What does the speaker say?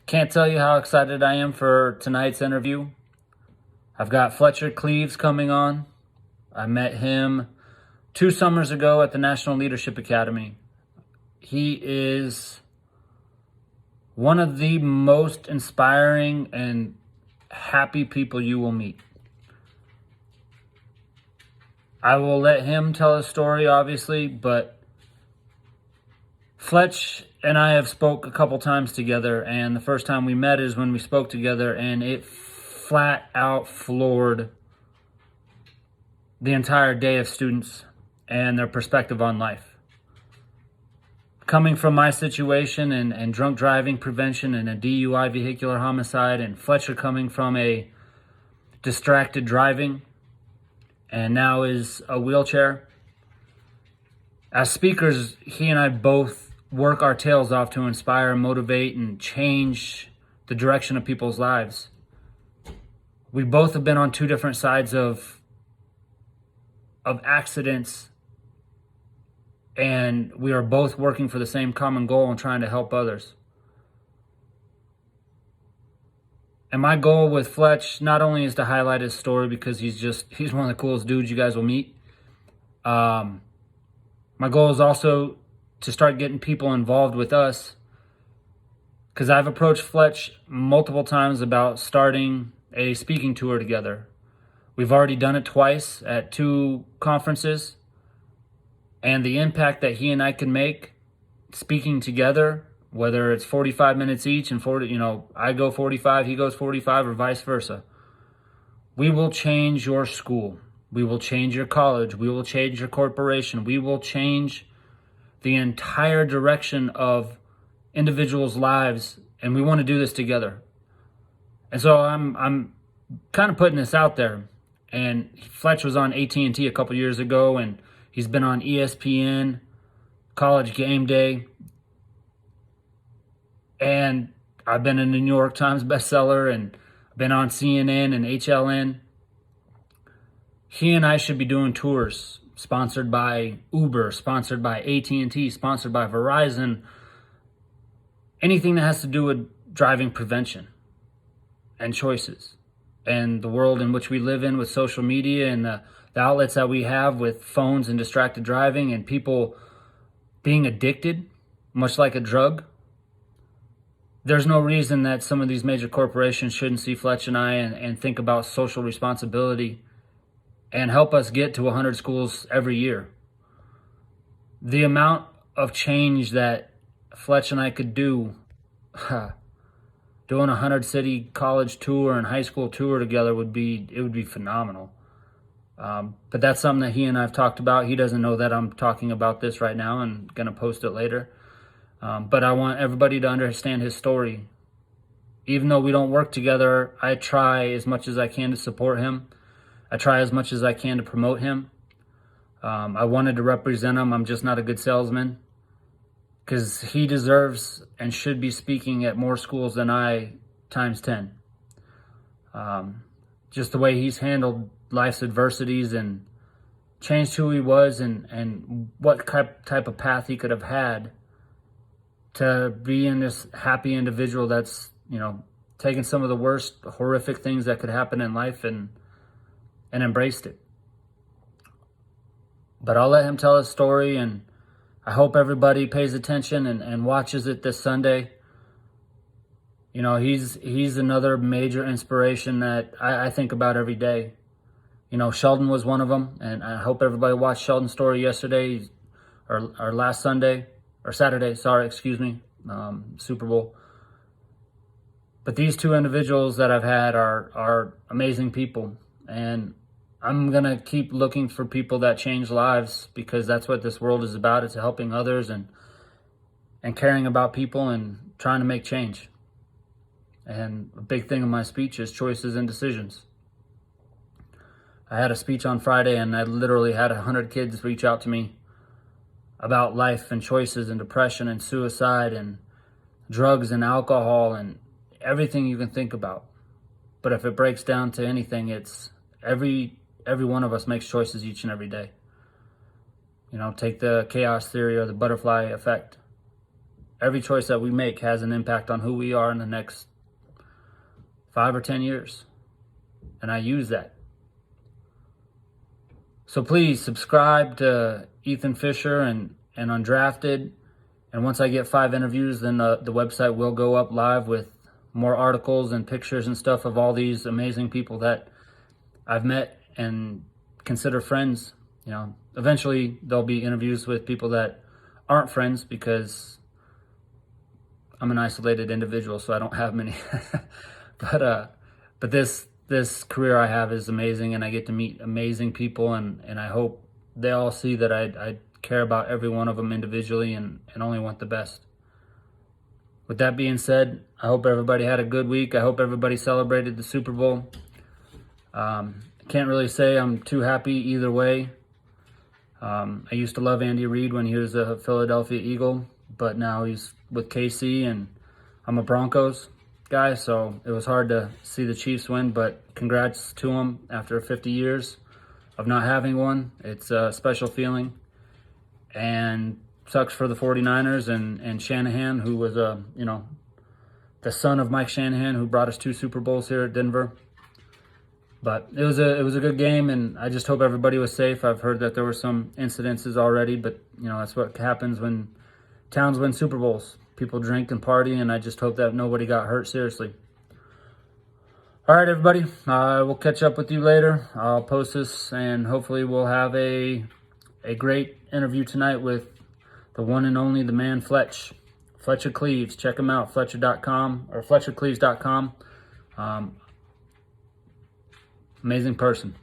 Can't tell you how excited I am for tonight's interview. I've got Fletcher Cleaves coming on. I met him 2 summers ago at the National Leadership Academy. He is one of the most inspiring and happy people you will meet. I will let him tell his story, obviously, but Fletch and I have spoke a couple times together, and the first time we met is when we spoke together, and it flat out floored the entire day of students and their perspective on life. Coming from my situation and drunk driving prevention and a DUI vehicular homicide, and Fletcher coming from a distracted driving and now is a wheelchair. As speakers, he and I both work our tails off to inspire, motivate, and change the direction of people's lives. We both have been on 2 different sides of accidents, and we are both working for the same common goal and trying to help others. And my goal with Fletch not only is to highlight his story because he's one of the coolest dudes you guys will meet. My goal is also to start getting people involved with us, because I've approached Fletch multiple times about starting a speaking tour together. We've already done it twice at 2 conferences, and the impact that he and I can make speaking together, whether it's 45 minutes each and I go 45, he goes 45, or vice versa. We will change your school. We will change your college. We will change your corporation. We will change the entire direction of individuals' lives, and we want to do this together. And so I'm kind of putting this out there. And Fletch was on AT&T a couple years ago, and he's been on ESPN, College Game Day, and I've been in the New York Times bestseller and been on CNN and HLN. He and I should be doing tours sponsored by Uber, sponsored by AT&T, sponsored by Verizon, anything that has to do with driving prevention and choices, and the world in which we live in with social media and the outlets that we have with phones and distracted driving and people being addicted, much like a drug. There's no reason that some of these major corporations shouldn't see Fletch and I and think about social responsibility and help us get to 100 schools every year. The amount of change that Fletch and I could do doing a 100-city college tour and high school tour together would be phenomenal. But that's something that he and I have talked about. He doesn't know that I'm talking about this right now and going to post it later. But I want everybody to understand his story. Even though we don't work together, I try as much as I can to support him. I try as much as I can to promote him. I wanted to represent him. I'm just not a good salesman, because he deserves and should be speaking at more schools than I times 10. Just the way he's handled life's adversities and changed who he was and what type of path he could have had to be in this happy individual that's, taken some of the worst horrific things that could happen in life and embraced it. But I'll let him tell his story, and I hope everybody pays attention and watches it this Sunday. He's another major inspiration that I think about every day. Sheldon was one of them, and I hope everybody watched Sheldon's story yesterday, or last Sunday, or Saturday, Super Bowl. But these 2 individuals that I've had are amazing people, and I'm going to keep looking for people that change lives, because that's what this world is about. It's helping others and caring about people and trying to make change. And a big thing in my speech is choices and decisions. I had a speech on Friday, and I literally had 100 kids reach out to me about life and choices and depression and suicide and drugs and alcohol and everything you can think about. But if it breaks down to anything, it's every one of us makes choices each and every day. Take the chaos theory or the butterfly effect. every choice that we make has an impact on who we are in the next 5 or 10 years. And I use that. So please subscribe to Ethan Fisher and UnDrafted. And once I get 5 interviews, then the website will go up live with more articles and pictures and stuff of all these amazing people that I've met and consider friends. You know, eventually there'll be interviews with people that aren't friends because I'm an isolated individual, so I don't have many. But this career I have is amazing, and I get to meet amazing people, and I hope they all see that I care about every one of them individually and only want the best. With that being said, I hope everybody had a good week. I hope everybody celebrated the Super Bowl. Can't really say I'm too happy either way. I used to love Andy Reid when he was a Philadelphia Eagle, but now he's with KC, and I'm a Broncos guy, so it was hard to see the Chiefs win, but congrats to them after 50 years of not having one. It's a special feeling, and sucks for the 49ers and Shanahan, who was the son of Mike Shanahan, who brought us 2 Super Bowls here at Denver. But it was a good game, and I just hope everybody was safe. I've heard that there were some incidences already, but that's what happens when towns win Super Bowls. People drink and party, and I just hope that nobody got hurt seriously. All right, everybody. We'll catch up with you later. I'll post this, and hopefully we'll have a great interview tonight with the one and only, the man Fletch. Fletcher Cleaves. Check him out, Fletcher.com or FletcherCleaves.com. Amazing person.